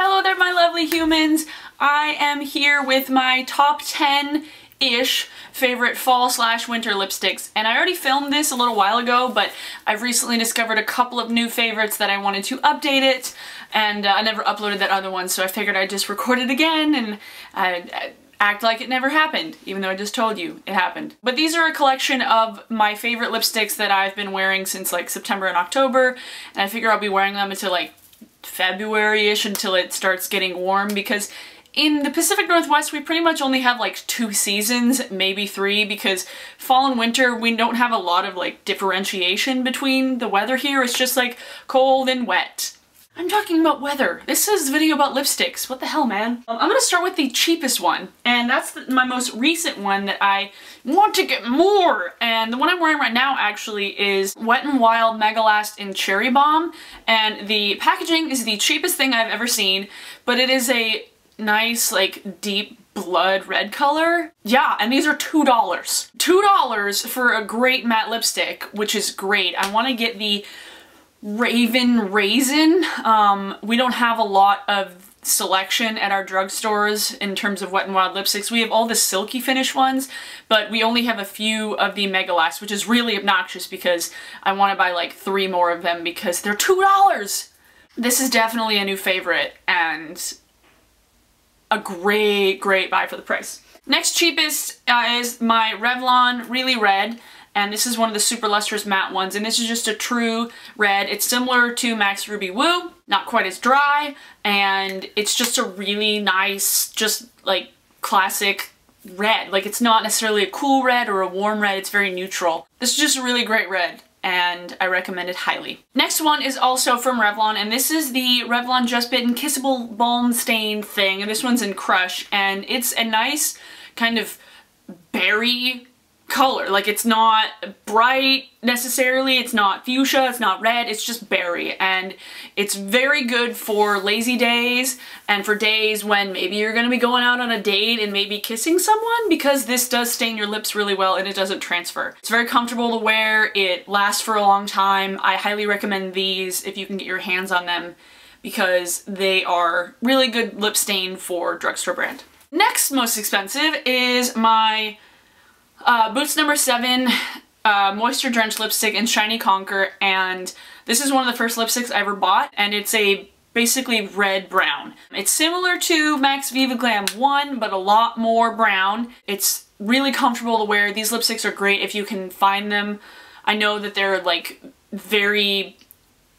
Hello there, my lovely humans. I am here with my top 10-ish favorite fall/winter lipsticks, and I already filmed this a little while ago, but I've recently discovered a couple of new favorites that I wanted to update it, and I never uploaded that other one, so I figured I'd just record it again and act like it never happened, even though I just told you it happened. But these are a collection of my favorite lipsticks that I've been wearing since like September and October, and I figure I'll be wearing them until like February-ish, until it starts getting warm, because in the Pacific Northwest we pretty much only have like 2 seasons, maybe 3, because fall and winter we don't have a lot of like differentiation between the weather here. It's just like cold and wet. I'm talking about weather. This is a video about lipsticks. What the hell, man? I'm gonna start with the cheapest one, and that's my most recent one that I want to get more. And the one I'm wearing right now actually is Wet n Wild Megalast in Cherry Bomb, and the packaging is the cheapest thing I've ever seen, but it is a nice, like, deep blood red color. Yeah, and these are $2. $2 for a great matte lipstick, which is great. I want to get the Raven Raisin. We don't have a lot of selection at our drugstores in terms of Wet n Wild lipsticks. We have all the silky finish ones, but we only have a few of the Megalast, which is really obnoxious because I want to buy like 3 more of them because they're $2! This is definitely a new favorite and a great buy for the price. Next cheapest is my Revlon Really Red. And this is one of the super lustrous matte ones, and this is just a true red. It's similar to MAC's Ruby Woo, not quite as dry, and it's just a really nice, just like classic red. Like, it's not necessarily a cool red or a warm red, it's very neutral. This is just a really great red, and I recommend it highly. Next one is also from Revlon, and this is the Revlon Just Bitten Kissable Balm Stain thing, and this one's in Crush, and it's a nice kind of berry color. Like, it's not bright necessarily, it's not fuchsia, it's not red, it's just berry, and it's very good for lazy days and for days when maybe you're gonna be going out on a date and maybe kissing someone, because this does stain your lips really well and it doesn't transfer. It's very comfortable to wear, it lasts for a long time. I highly recommend these if you can get your hands on them because they are really good lip stain for drugstore brand. Next most expensive is my Boots No. 7 Moisture Drench lipstick in Shiny Conker, and this is one of the first lipsticks I ever bought, and it's a basically red-brown. It's similar to MAC's Viva Glam 1, but a lot more brown. It's really comfortable to wear. These lipsticks are great if you can find them. I know that they're like very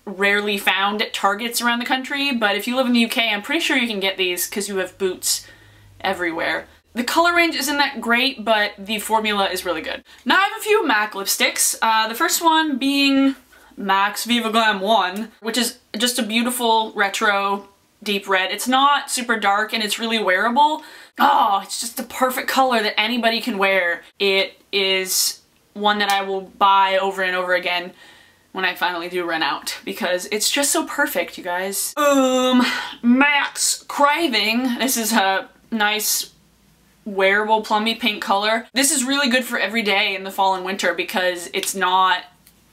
rarely found at Targets around the country, but if you live in the UK, I'm pretty sure you can get these because you have Boots everywhere. The color range isn't that great, but the formula is really good. Now I have a few MAC lipsticks. The first one being MAC's Viva Glam 1, which is just a beautiful retro deep red. It's not super dark and it's really wearable. Oh, it's just the perfect color that anybody can wear. It is one that I will buy over and over again when I finally do run out, because it's just so perfect, you guys. MAC's Craving. This is a nice wearable plummy pink color. This is really good for every day in the fall and winter because it's not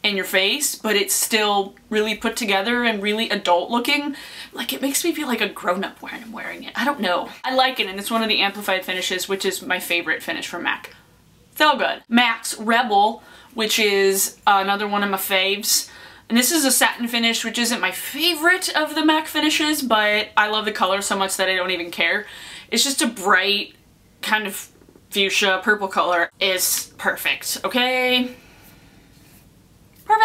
in your face, but it's still really put together and really adult looking. Like, it makes me feel like a grown-up when I'm wearing it. I don't know. I like it, and it's one of the amplified finishes, which is my favorite finish from MAC. So good. MAC's Rebel, which is another one of my faves. And this is a satin finish, which isn't my favorite of the MAC finishes, but I love the color so much that I don't even care. It's just a bright, kind of fuchsia purple color. Is perfect, okay? Perfect!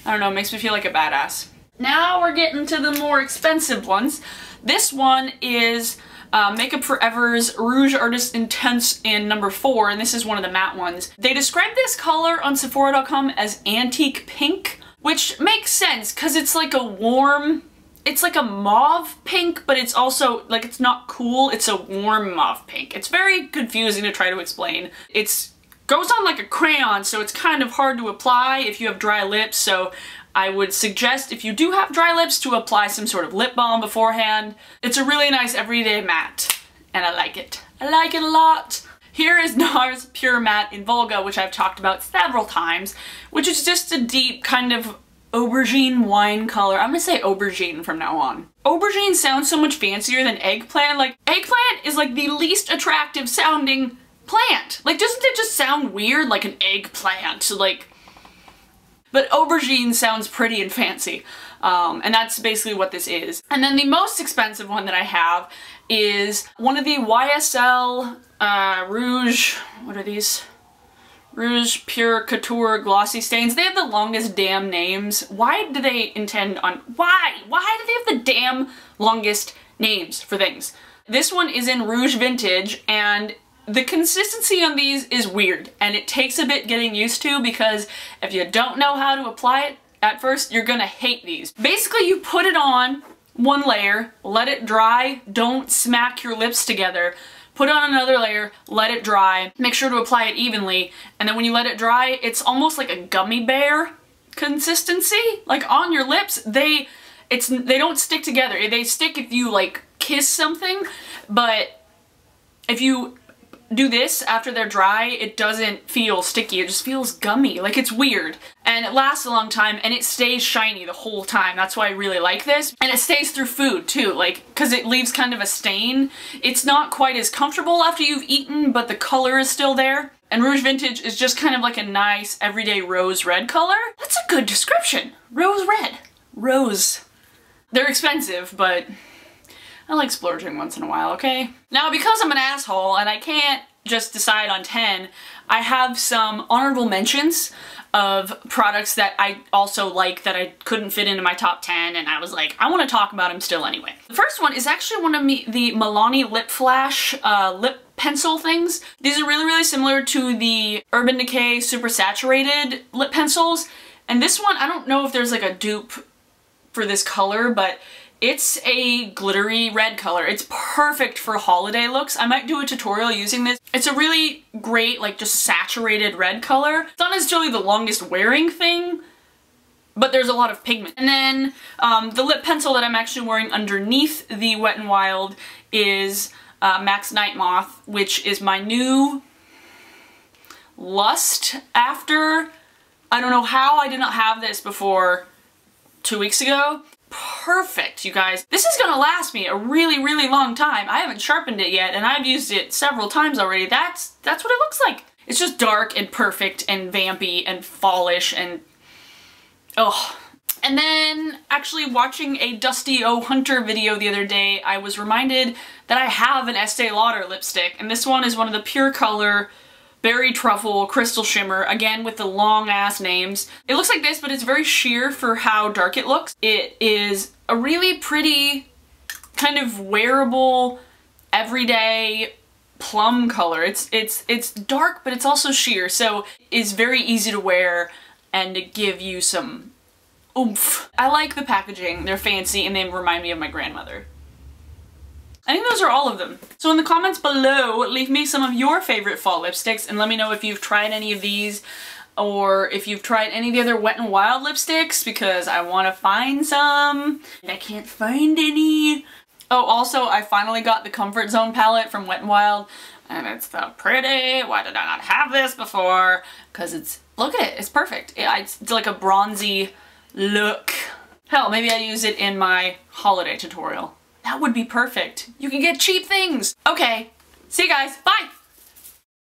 I don't know, it makes me feel like a badass. Now we're getting to the more expensive ones. This one is Makeup Forever's Rouge Artist Intense in No. 4, and this is one of the matte ones. They describe this color on Sephora.com as antique pink, which makes sense because it's like a warm, it's like a mauve pink, but it's also, like, it's not cool, it's a warm mauve pink. It's very confusing to try to explain. It goes on like a crayon, so it's kind of hard to apply if you have dry lips, so I would suggest if you do have dry lips to apply some sort of lip balm beforehand. It's a really nice everyday matte, and I like it. I like it a lot. Here is NARS Pure Matte in Volga, which I've talked about several times, which is just a deep kind of aubergine wine color. I'm gonna say aubergine from now on. Aubergine sounds so much fancier than eggplant. Like, eggplant is like the least attractive sounding plant. Like, doesn't it just sound weird? Like an eggplant, like... But aubergine sounds pretty and fancy. And that's basically what this is. And then the most expensive one that I have is one of the YSL Rouge, what are these? Rouge Pure Couture Glossy Stains. They have the longest damn names. Why do they intend on, why do they have the damn longest names for things? This one is in Rouge Vintage, and the consistency on these is weird, and it takes a bit getting used to, because if you don't know how to apply it at first, you're gonna hate these. Basically, you put it on one layer, let it dry, don't smack your lips together, put on another layer, let it dry, make sure to apply it evenly, and then when you let it dry, it's almost like a gummy bear consistency. Like, on your lips, they don't stick together. They stick if you, like, kiss something, but if you do this after they're dry, it doesn't feel sticky, it just feels gummy. Like, it's weird. And it lasts a long time, and it stays shiny the whole time. That's why I really like this. And it stays through food too, like, because it leaves kind of a stain. It's not quite as comfortable after you've eaten, but the color is still there. And Rouge Vintage is just kind of like a nice everyday rose red color. That's a good description. Rose red. Rose. They're expensive, but I like splurging once in a while, okay? Now, because I'm an asshole and I can't just decide on 10, I have some honorable mentions of products that I also like that I couldn't fit into my top 10, and I was like, I want to talk about them still anyway. The first one is actually one of the Milani Lip Flash lip pencil things. These are really, really similar to the Urban Decay Super Saturated lip pencils, and this one, I don't know if there's like a dupe for this color, but it's a glittery red color. It's perfect for holiday looks. I might do a tutorial using this. It's a really great, like, just saturated red color. It's not necessarily the longest wearing thing, but there's a lot of pigment. And then the lip pencil that I'm actually wearing underneath the Wet n Wild is MAC's Nightmoth, which is my new lust after. I don't know how I did not have this before 2 weeks ago. Perfect, you guys. This is gonna last me a really, really long time. I haven't sharpened it yet, and I've used it several times already. That's what it looks like. It's just dark and perfect and vampy and fallish and... oh. And then, actually watching a Dusty O Hunter video the other day, I was reminded that I have an Estee Lauder lipstick, and this one is one of the Pure Color Berry Truffle Crystal Shimmer, again with the long ass names. It looks like this, but it's very sheer for how dark it looks. It is a really pretty, kind of wearable, everyday plum color. It's dark, but it's also sheer, so it's very easy to wear and to give you some oomph. I like the packaging. They're fancy and they remind me of my grandmother. I think those are all of them. So in the comments below, leave me some of your favorite fall lipsticks and let me know if you've tried any of these or if you've tried any of the other Wet n Wild lipsticks, because I want to find some and I can't find any. Oh, also, I finally got the Comfort Zone palette from Wet n Wild, and it's so pretty. Why did I not have this before? Because it's, look at it, it's perfect. It's like a bronzy look. Hell, maybe I use it in my holiday tutorial. That would be perfect. You can get cheap things. Okay, see you guys, bye!